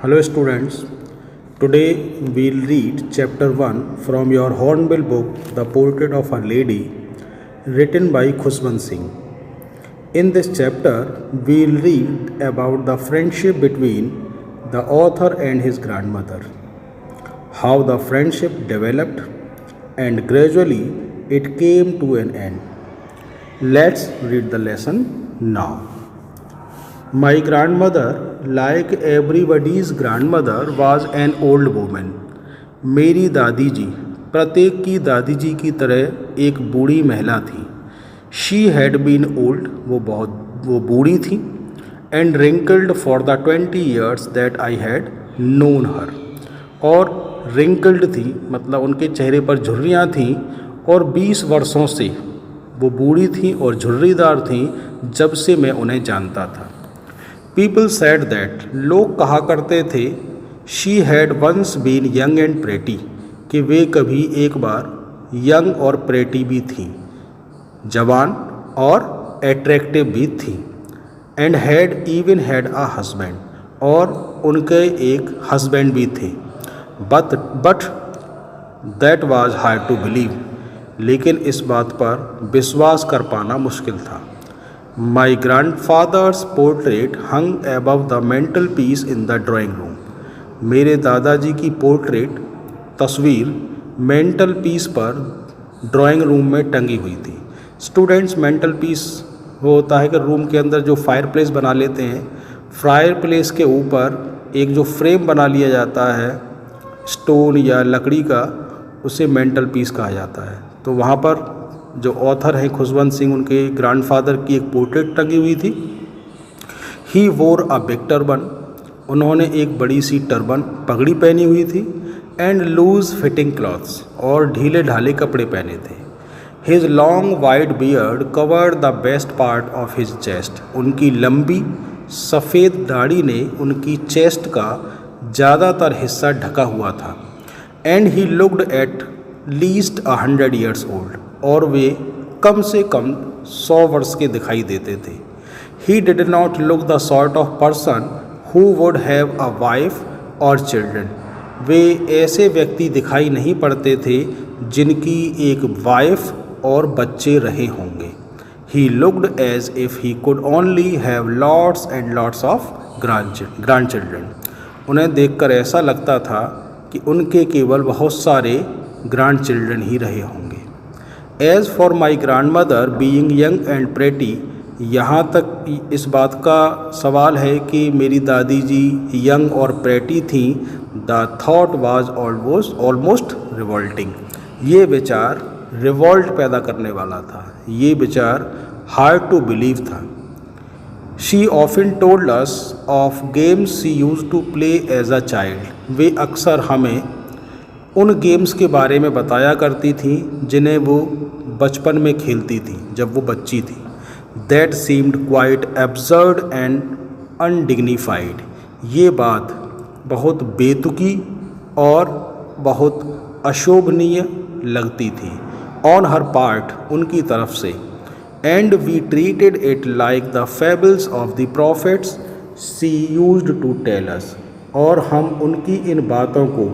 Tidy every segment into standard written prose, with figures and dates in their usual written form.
Hello students, today we'll read chapter 1 from your Hornbill book The Portrait of a Lady written by Khushwant Singh. In this chapter, we'll read about the friendship between the author and his grandmother, how the friendship developed and gradually it came to an end. Let's read the lesson now. My grandmother, like everybody's grandmother, was an old woman. मेरी दादी जी प्रत्येक की दादी जी की तरह एक बूढ़ी महिला थी. She had been old, वो बूढ़ी थी. And wrinkled for the 20 years that I had known her. और wrinkled थी मतलब उनके चेहरे पर झुर्रियाँ थीं और 20 वर्षों से वो बूढ़ी थी और झुर्रीदार थी जब से मैं उन्हें जानता था. People said that लोग कहा करते थे she had once been young and pretty कि वे कभी एक बार यंग और प्रेटी भी थी, जवान और अट्रैक्टिव भी थी. And had even had a husband और उनके एक हस्बैंड भी थे. But that was hard to believe लेकिन इस बात पर विश्वास कर पाना मुश्किल था. My grandfather's portrait hung above the mantelpiece in the drawing room. मेरे दादाजी की पोर्ट्रेट तस्वीर मेंटल पीस पर ड्राइंग रूम में टंगी हुई थी. स्टूडेंट्स, मेंटल पीस वो होता है कि रूम के अंदर जो फायर प्लेस बना लेते हैं, फायर प्लेस के ऊपर एक जो फ्रेम बना लिया जाता है स्टोन या लकड़ी का, उसे मेंटल पीस कहा जाता है. तो वहाँ पर जो ऑथर हैं खुशवंत सिंह, उनके ग्रैंडफादर की एक पोर्ट्रेट टंगी हुई थी. ही वोर अ बिग टर्बन, उन्होंने एक बड़ी सी टर्बन पगड़ी पहनी हुई थी. एंड लूज फिटिंग क्लॉथ्स, और ढीले ढाले कपड़े पहने थे. His long white beard covered the best part of his chest, उनकी लंबी सफ़ेद दाढ़ी ने उनकी चेस्ट का ज़्यादातर हिस्सा ढका हुआ था. And he looked at least 100 years old, और वे कम से कम 100 वर्ष के दिखाई देते थे. He did not look the sort of person who would have a wife और चिल्ड्रन, वे ऐसे व्यक्ति दिखाई नहीं पड़ते थे जिनकी एक वाइफ और बच्चे रहे होंगे. He looked as if he could only have lots and lots of grandchildren, उन्हें देखकर ऐसा लगता था कि उनके केवल बहुत सारे ग्रैंड चिल्ड्रन ही रहे होंगे. As for my grand mother being young and pretty, यहाँ तक इस बात का सवाल है कि मेरी दादी जी यंग और प्रेटी थी. The thought was almost revolting, ये विचार रिवॉल्ट पैदा करने वाला था, ये विचार हार्ड टू बिलीव था. She often told us of games she used to play as a child, वे अक्सर हमें उन गेम्स के बारे में बताया करती थी जिन्हें वो बचपन में खेलती थी जब वो बच्ची थी. That seemed quite absurd and undignified, ये बात बहुत बेतुकी और बहुत अशोभनीय लगती थी. ऑन हर पार्ट, उनकी तरफ से. And we treated it like the fables of the prophets she used to tell us, और हम उनकी इन बातों को,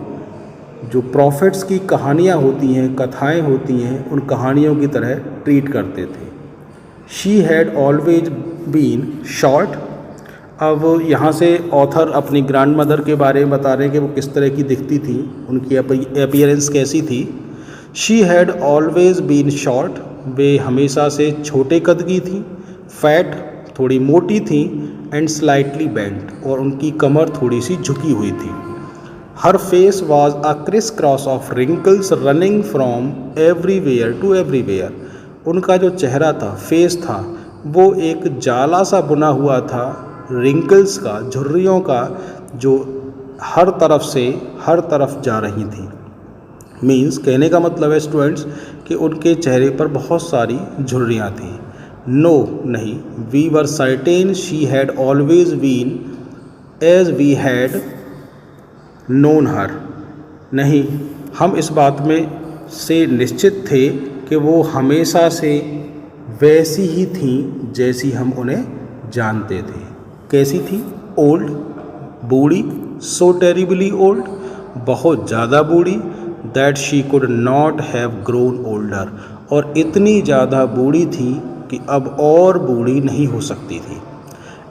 जो प्रॉफिट्स की कहानियाँ होती हैं, कथाएं होती हैं, उन कहानियों की तरह ट्रीट करते थे. She had always been short, अब यहाँ से ऑथर अपनी ग्रैंड मदर के बारे में बता रहे हैं कि वो किस तरह की दिखती थी, उनकी अपीयरेंस कैसी थी. She had always been short, वे हमेशा से छोटे कद की थी. फैट, थोड़ी मोटी थी. एंड स्लाइटली बेंट, और उनकी कमर थोड़ी सी झुकी हुई थी. Her face was a criss cross of wrinkles running from everywhere to everywhere, उनका जो चेहरा था, फेस था, वो एक जाला सा बुना हुआ था रिंकल्स का, झुर्रियों का, जो हर तरफ से हर तरफ जा रही थी. मीन्स कहने का मतलब है स्टूडेंट्स कि उनके चेहरे पर बहुत सारी झुर्रियाँ थीं. नो नहीं, we were certain she had always been as we had known her, नहीं, हम इस बात में से निश्चित थे कि वो हमेशा से वैसी ही थीं जैसी हम उन्हें जानते थे. कैसी थी? ओल्ड, बूढ़ी, सो टेरिबली ओल्ड, बहुत ज़्यादा बूढ़ी, that she could not have grown older, और इतनी ज़्यादा बूढ़ी थी कि अब और बूढ़ी नहीं हो सकती थी।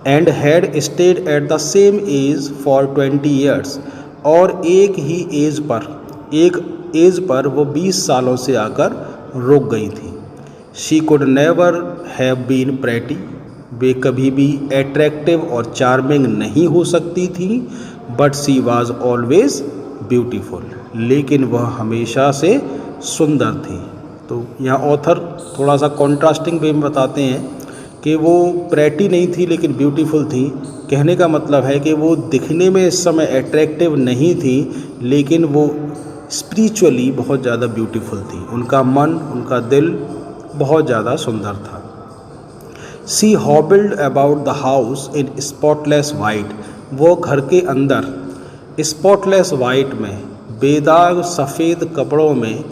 And had stayed at the same age for 20 years, और एक एज पर वो 20 सालों से आकर रुक गई थी। She could never have been pretty, वे कभी भी एट्रैक्टिव और चार्मिंग नहीं हो सकती थी, but she was always beautiful, लेकिन वह हमेशा से सुंदर थी। तो यहाँ ऑथर थोड़ा सा कॉन्ट्रास्टिंग वे में बताते हैं कि वो प्रेटी नहीं थी लेकिन ब्यूटीफुल थी। कहने का मतलब है कि वो दिखने में इस समय एट्रैक्टिव नहीं थी, लेकिन वो स्पिरिचुअली बहुत ज़्यादा ब्यूटीफुल थी। उनका मन, उनका दिल बहुत ज़्यादा सुंदर था। She hobbled about the house in spotless white, वो घर के अंदर स्पॉटलेस वाइट में, बेदाग सफ़ेद कपड़ों में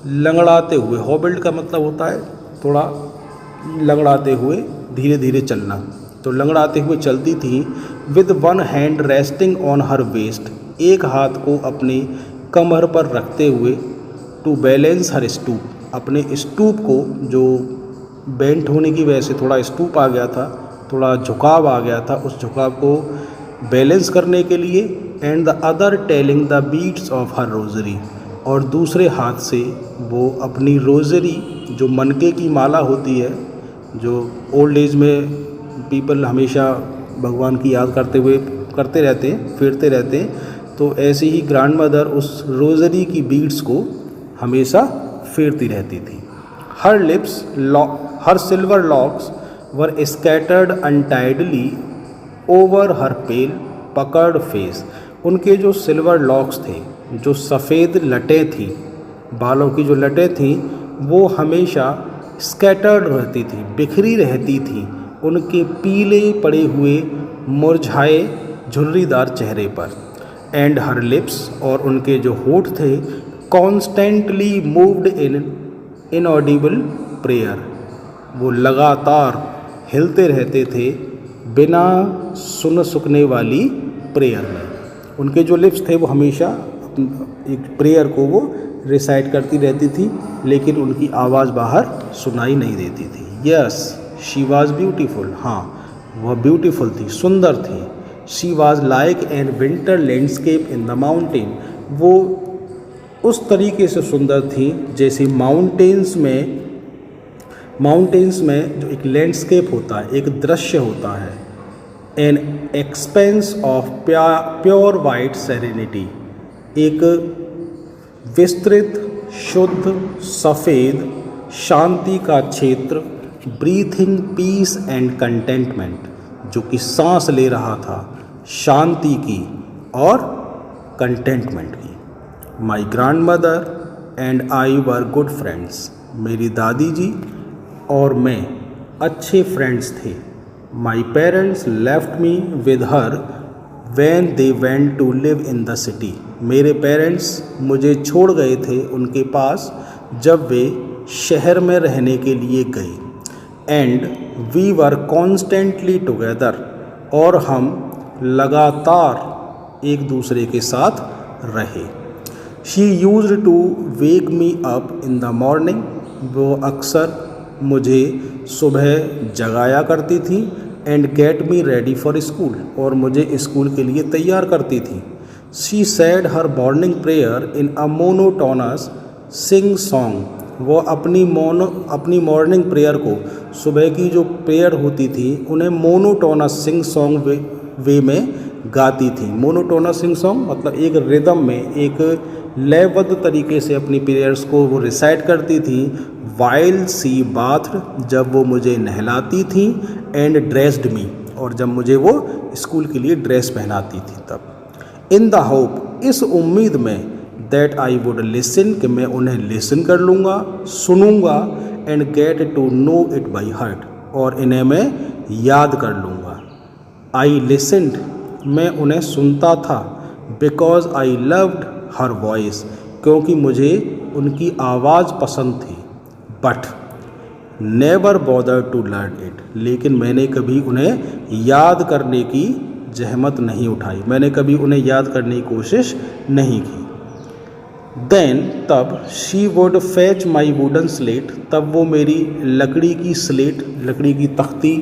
लंगड़ाते हुए, हॉबिल्ड का मतलब होता है थोड़ा लंगड़ाते हुए, धीरे धीरे चलना, तो लंगड़ाते हुए चलती थी। With one hand resting on her waist, एक हाथ को अपने कमर पर रखते हुए, टू बैलेंस हर स्टूप, अपने स्टूप को, जो बेंट होने की वजह से थोड़ा स्टूप आ गया था, थोड़ा झुकाव आ गया था, उस झुकाव को बैलेंस करने के लिए। And the other telling the beads of her rosary, और दूसरे हाथ से वो अपनी रोज़री, जो मनके की माला होती है, जो ओल्ड एज में पीपल हमेशा भगवान की याद करते रहते हैं, फेरते रहते हैं, तो ऐसे ही ग्रैंड मदर उस रोज़री की बीड्स को हमेशा फेरती रहती थी। हर सिल्वर लॉक्स वर स्कैटर्ड अनटाइडली ओवर हर पेल पकर्ड फेस, उनके जो सिल्वर लॉक्स थे, जो सफ़ेद लटें थी, बालों की जो लटें थीं, वो हमेशा स्कैटर्ड रहती थी, बिखरी रहती थी उनके पीले पड़े हुए मुरझाए झुर्रीदार चेहरे पर। एंड हर लिप्स, और उनके जो होठ थे, constantly moved in inaudible prayer, वो लगातार हिलते रहते थे बिना सुन सकने वाली प्रेयर में। उनके जो लिप्स थे वो हमेशा एक प्रेयर को वो रिसाइट करती रहती थी, लेकिन उनकी आवाज़ बाहर सुनाई नहीं देती थी। यस, शी वॉज ब्यूटीफुल, हाँ वह ब्यूटीफुल थी, सुंदर थी। She was like an winter landscape in the mountain, वो उस तरीके से सुंदर थी जैसे माउंटेन्स में जो एक लैंडस्केप होता है, एक दृश्य होता है। An expense of pure white serenity, एक विस्तृत शुद्ध सफ़ेद शांति का क्षेत्र, ब्रीथिंग पीस एंड कंटेंटमेंट, जो कि सांस ले रहा था शांति की और कंटेंटमेंट की। My grandmother and I were good friends, मेरी दादी जी और मैं अच्छे फ्रेंड्स थे। My parents left me with her when they went to live in the city, मेरे पेरेंट्स मुझे छोड़ गए थे उनके पास जब वे शहर में रहने के लिए गए। And we were constantly together, और हम लगातार एक दूसरे के साथ रहे। She used to wake me up in the morning, वो अक्सर मुझे सुबह जगाया करती थी। And get me ready for school, और मुझे स्कूल के लिए तैयार करती थी। She said her morning prayer in a monotonous sing song, वो अपनी मॉर्निंग प्रेयर को, सुबह की जो प्रेयर होती थी उन्हें मोनोटोनस सिंग सॉन्ग वे में गाती थी। मोनोटोनस सिंग सॉन्ग मतलब एक रिदम में, एक लयबद्ध तरीके से अपनी प्रेयर्स को वो रिसाइट करती थी। वाइल सी बाथ, जब वो मुझे नहलाती थी। एंड ड्रेस्ड मी, और जब मुझे वो स्कूल के लिए ड्रेस पहनाती थी तब। इन द होप, इस उम्मीद में, दैट आई वुड लिसन, कि मैं उन्हें लिसन कर लूँगा, सुनूँगा। And get to know it by heart, और इन्हें मैं याद कर लूँगा। आई लिसनड, मैं उन्हें सुनता था। Because I loved her voice, क्योंकि मुझे उनकी आवाज़ पसंद थी। But never bother to learn it, लेकिन मैंने कभी उन्हें याद करने की जहमत नहीं उठाई, मैंने कभी उन्हें याद करने की कोशिश नहीं की। देन तब she would fetch my wooden slate, तब वो मेरी लकड़ी की स्लेट, लकड़ी की तख्ती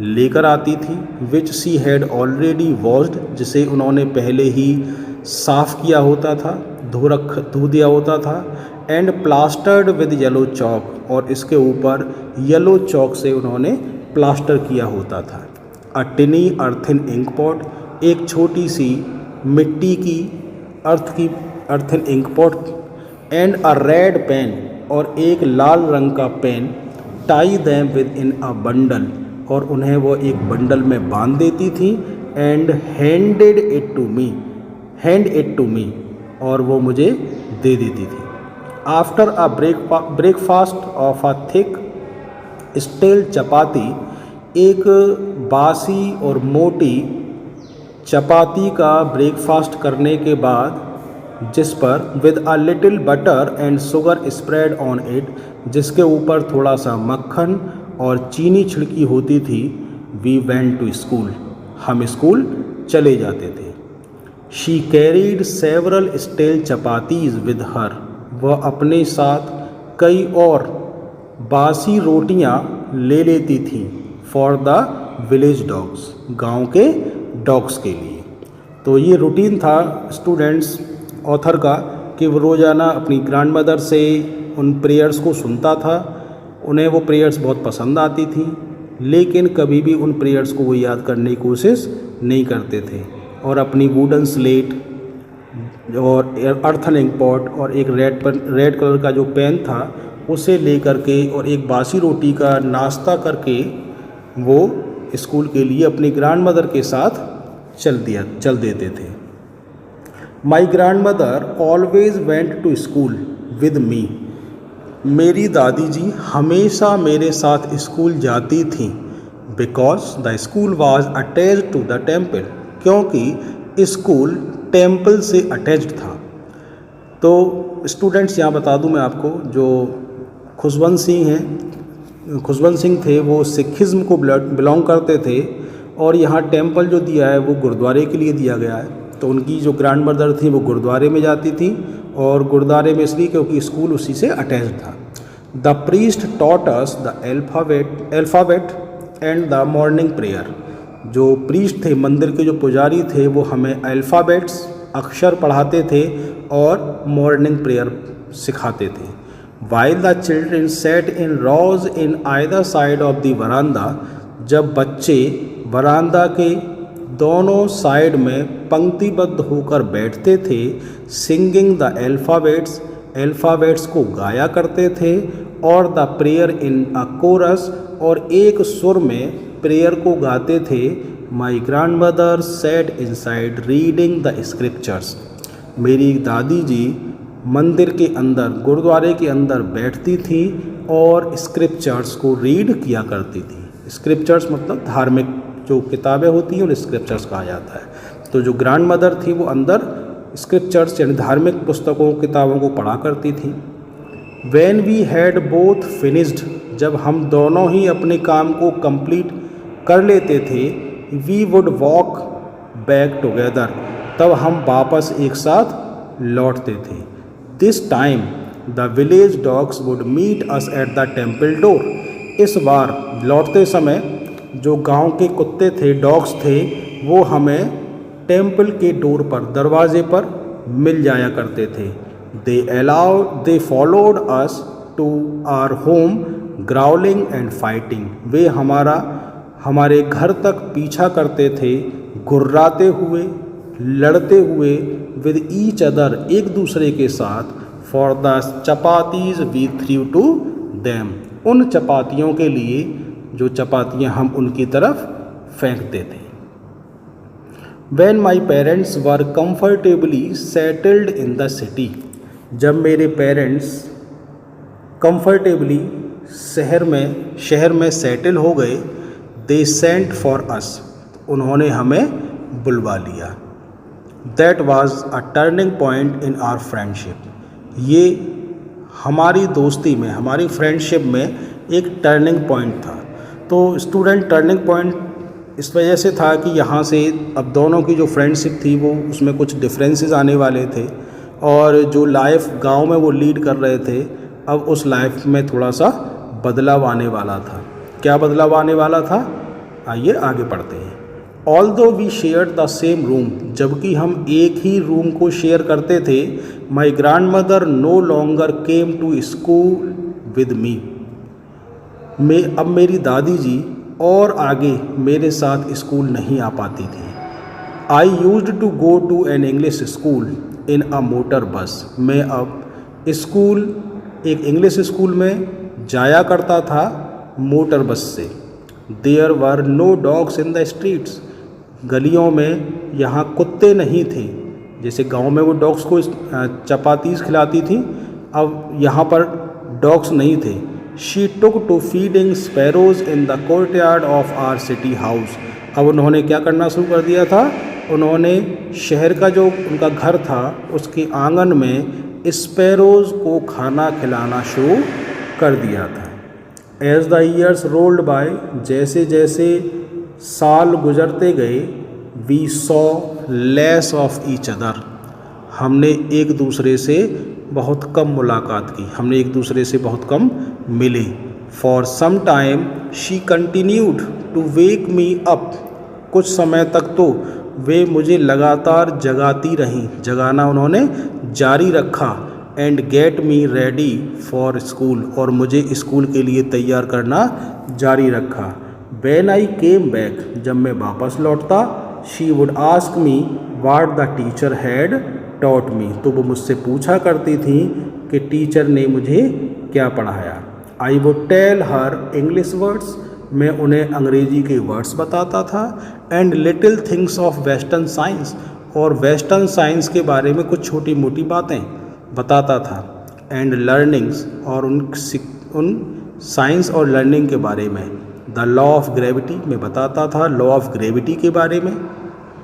लेकर आती थी। Which she had already washed, जिसे उन्होंने पहले ही साफ़ किया होता था, धो दिया होता था। And plastered with yellow chalk, और इसके ऊपर येलो चॉक से उन्होंने प्लास्टर किया होता था। A tiny earthen ink pot, एक छोटी सी मिट्टी की earthen ink pot. And a red pen, और एक लाल रंग का pen. Tie them with in a bundle, और उन्हें वो एक बंडल में बांध देती थी। And hand it to me, और वो मुझे दे देती थी। After a breakfast of a thick stale chapati, एक बासी और मोटी चपाती का ब्रेकफास्ट करने के बाद, जिस पर with a little butter and sugar spread on it, जिसके ऊपर थोड़ा सा मक्खन और चीनी छिड़की होती थी। वी वेंट टू स्कूल, हम स्कूल चले जाते थे। She carried several steel chapatis with her, वह अपने साथ कई और बासी रोटियां ले लेती थी। फॉर द विलेज डॉग्स, गांव के डॉग्स के लिए। तो ये रूटीन था स्टूडेंट्स ऑथर का कि वो रोज़ाना अपनी ग्रैंड मदर से उन प्रेयर्स को सुनता था। उन्हें वो प्रेयर्स बहुत पसंद आती थी, लेकिन कभी भी उन प्रेयर्स को वो याद करने की कोशिश नहीं करते थे, और अपनी वुडन स्लेट और अर्थन इंक पॉट और एक रेड कलर का जो पेन था उसे लेकर के और एक बासी रोटी का नाश्ता करके वो स्कूल के लिए अपनी ग्रैंड मदर के साथ चल देते थे। My grandmother always went to school with me, मेरी दादी जी हमेशा मेरे साथ स्कूल जाती थीं। Because the school was attached to the temple, क्योंकि स्कूल टेम्पल से अटैच्ड था। तो स्टूडेंट्स यहाँ बता दूँ मैं आपको, जो खुशवंत सिंह थे वो सिखिज़्म को बिलोंग करते थे, और यहाँ टेम्पल जो दिया है वो गुरुद्वारे के लिए दिया गया है। तो उनकी जो ग्रैंड मदर थी वो गुरुद्वारे में जाती थी, और गुरुद्वारे में इसलिए क्योंकि स्कूल उसी से अटैच्ड था। The priest taught us the alphabet and the morning prayer, जो प्रीस्ट थे, मंदिर के जो पुजारी थे, वो हमें अल्फ़ाबेट्स अक्षर पढ़ाते थे और मॉर्निंग प्रेयर सिखाते थे। While the children sat in rows in either side of the verandah, जब बच्चे वरांदा के दोनों साइड में पंक्तिबद्ध होकर बैठते थे। सिंगिंग द अल्फ़ाबेट्स को गाया करते थे, और the prayer in a chorus, और एक सुर में प्रेयर को गाते थे। My grandmother sat inside reading the scriptures, मेरी दादी जी मंदिर के अंदर, गुरुद्वारे के अंदर बैठती थी और स्क्रिप्चर्स को रीड किया करती थी। स्क्रिप्चर्स मतलब धार्मिक जो किताबें होती हैं उन्हें स्क्रिप्चर्स कहा जाता है। तो जो ग्रैंड मदर थी वो अंदर स्क्रिप्चर्स यानी धार्मिक पुस्तकों किताबों को पढ़ा करती थी। When we had both finished, जब हम दोनों ही अपने काम को कंप्लीट कर लेते थे। We would walk back together, तब हम वापस एक साथ लौटते थे। This time the village dogs would meet us at the temple door, इस बार लौटते समय जो गांव के कुत्ते थे, डॉग्स थे, वो हमें टेम्पल के डोर पर, दरवाजे पर मिल जाया करते थे। They followed us to our home growling and fighting, वे हमारे घर तक पीछा करते थे, गुर्राते हुए, लड़ते हुए। विद ईच अदर, एक दूसरे के साथ। For the chapatis we threw to them, उन चपातियों के लिए जो चपातियाँ हम उनकी तरफ फेंकते थे। When my parents were comfortably settled in the city, जब मेरे पेरेंट्स comfortably शहर में सेटल हो गए। They sent for us, उन्होंने हमें बुलवा लिया। That was a turning point in our friendship, ये हमारी दोस्ती में, हमारी फ्रेंडशिप में एक टर्निंग पॉइंट था। तो स्टूडेंट, टर्निंग पॉइंट इस वजह से था कि यहाँ से अब दोनों की जो फ्रेंडशिप थी वो उसमें कुछ डिफरेंसेस आने वाले थे, और जो लाइफ गांव में वो लीड कर रहे थे अब उस लाइफ में थोड़ा सा बदलाव आने वाला था। क्या बदलाव आने वाला था, आइए आगे पढ़ते हैं। Although we share the same room, जबकि हम एक ही रूम को शेयर करते थे, my grandmother no longer came to school with me. अब मेरी दादी जी और आगे मेरे साथ स्कूल नहीं आ पाती थी। I used to go to an English school in a motor bus, मैं अब स्कूल एक इंग्लिश स्कूल में जाया करता था मोटर बस से। There were no dogs in the streets, गलियों में यहाँ कुत्ते नहीं थे। जैसे गांव में वो डॉग्स को चपातीस खिलाती थी, अब यहाँ पर डॉग्स नहीं थे। She took to feeding sparrows in the courtyard of our city house, अब उन्होंने क्या करना शुरू कर दिया था, उन्होंने शहर का जो उनका घर था उसके आंगन में स्पैरोज को खाना खिलाना शुरू कर दिया था। As the years rolled by, जैसे जैसे साल गुजरते गए, we saw less of each other, हमने एक दूसरे से बहुत कम मुलाकात की, हमने एक दूसरे से बहुत कम मिले। For some time she continued to wake me up, कुछ समय तक तो वे मुझे लगातार जगाती रहीं, जगाना उन्होंने जारी रखा। And get me ready for school, और मुझे स्कूल के लिए तैयार करना जारी रखा। व्हेन आई केम बैक, जब मैं वापस लौटता, she would ask me what the teacher had taught me, तो वो मुझसे पूछा करती थी कि टीचर ने मुझे क्या पढ़ाया। I would tell her English words, मैं उन्हें अंग्रेजी के वर्ड्स बताता था। And little things of western science, और वेस्टर्न साइंस के बारे में कुछ छोटी मोटी बातें बताता था। एंड लर्निंग्स, और उन साइंस और लर्निंग के बारे में। द लॉ ऑफ ग्रेविटी, मैं बताता था लॉ ऑफ ग्रेविटी के बारे में,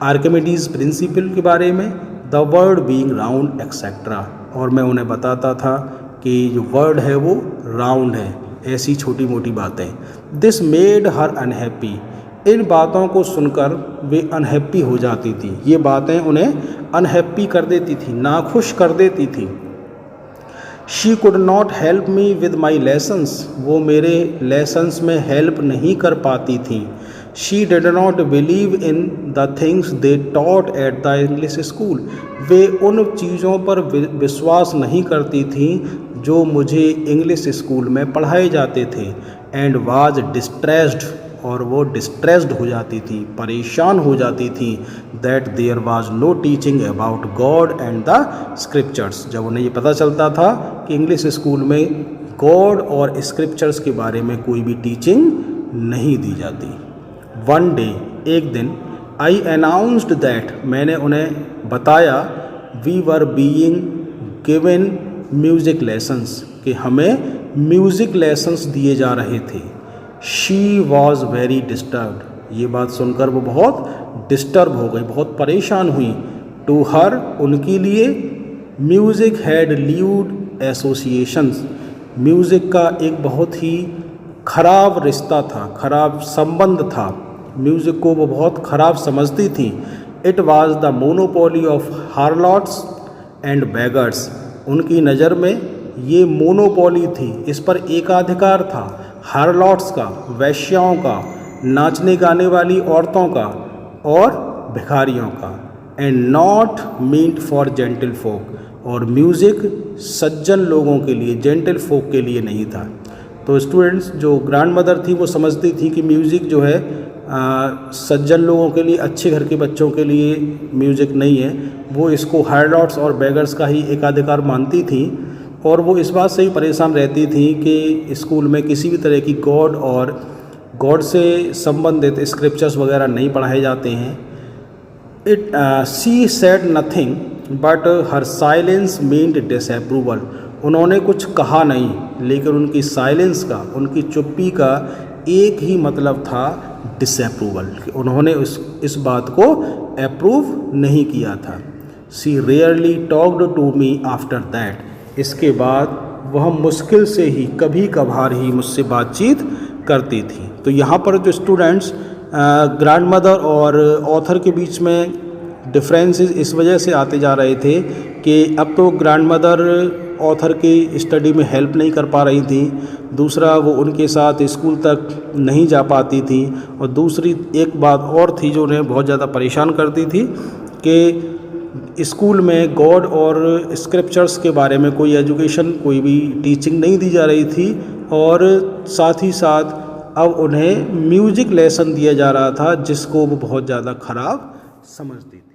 आर्किमिडीज प्रिंसिपल के बारे में, the word being round etcetera, और मैं उन्हें बताता था कि जो वर्ड है वो राउंड है, ऐसी छोटी मोटी बातें। दिस मेड हर अनहैप्पी, इन बातों को सुनकर वे अनहैप्पी हो जाती थी, ये बातें उन्हें अनहैप्पी कर देती थी, नाखुश कर देती थी। She could not help me with my lessons, वो मेरे लेसन्स में हेल्प नहीं कर पाती थी। She did not believe in the things they taught at the English school, वे उन चीज़ों पर विश्वास नहीं करती थी जो मुझे इंग्लिश स्कूल में पढ़ाए जाते थे। एंड वाज डिस्ट्रेस्ड, और वो डिस्ट्रेस्ड हो जाती थी, परेशान हो जाती थी। That there was no teaching about God and the scriptures, जब उन्हें ये पता चलता था कि इंग्लिश स्कूल में गॉड और स्क्रिप्चर्स के बारे में कोई भी टीचिंग नहीं दी जाती। वन डे, एक दिन, आई अनाउंस्ड दैट, मैंने उन्हें बताया, we were being given music lessons, कि हमें म्यूज़िक लेसन्स दिए जा रहे थे। शी वॉज वेरी डिस्टर्ब्ड, ये बात सुनकर वो बहुत डिस्टर्ब हो गई, बहुत परेशान हुई। टू हर, उनके लिए, music had lewd associations, music का एक बहुत ही खराब रिश्ता था, खराब संबंध था, म्यूज़िक को वो बहुत ख़राब समझती थी। It was the monopoly of harlots and beggars, उनकी नज़र में ये मोनोपोली थी, इस पर एकाधिकार था, हार्लॉट्स का, वैश्याओं का, नाचने गाने वाली औरतों का और भिखारियों का। And not meant for gentle folk, और म्यूज़िक सज्जन लोगों के लिए, जेंटल फोक के लिए नहीं था। तो स्टूडेंट्स, जो ग्रैंड मदर थी वो समझती थी कि म्यूज़िक जो है सज्जन लोगों के लिए, अच्छे घर के बच्चों के लिए म्यूज़िक नहीं है, वो इसको हार्लॉट्स और बेगर्स का ही एकाधिकार मानती थी। और वो इस बात से भी परेशान रहती थी कि स्कूल में किसी भी तरह की गॉड और गॉड से संबंधित स्क्रिप्चर्स वगैरह नहीं पढ़ाए जाते हैं। She said nothing but her silence meant disapproval, उन्होंने कुछ कहा नहीं, लेकिन उनकी साइलेंस का, उनकी चुप्पी का एक ही मतलब था, डिसअप्रूवल, उन्होंने इस बात को अप्रूव नहीं किया था। She rarely talked to me after that, इसके बाद वह मुश्किल से ही, कभी कभार ही मुझसे बातचीत करती थी। तो यहाँ पर जो स्टूडेंट्स ग्रैंडमदर और ऑथर के बीच में डिफरेंसेस इस वजह से आते जा रहे थे कि अब तो ग्रैंडमदर ऑथर की स्टडी में हेल्प नहीं कर पा रही थी, दूसरा वो उनके साथ स्कूल तक नहीं जा पाती थी, और दूसरी एक बात और थी जो उन्हें बहुत ज़्यादा परेशान करती थी कि स्कूल में गॉड और स्क्रिप्चर्स के बारे में कोई एजुकेशन, कोई भी टीचिंग नहीं दी जा रही थी, और साथ ही साथ अब उन्हें म्यूज़िक लेसन दिया जा रहा था जिसको वो बहुत ज़्यादा ख़राब समझती थी।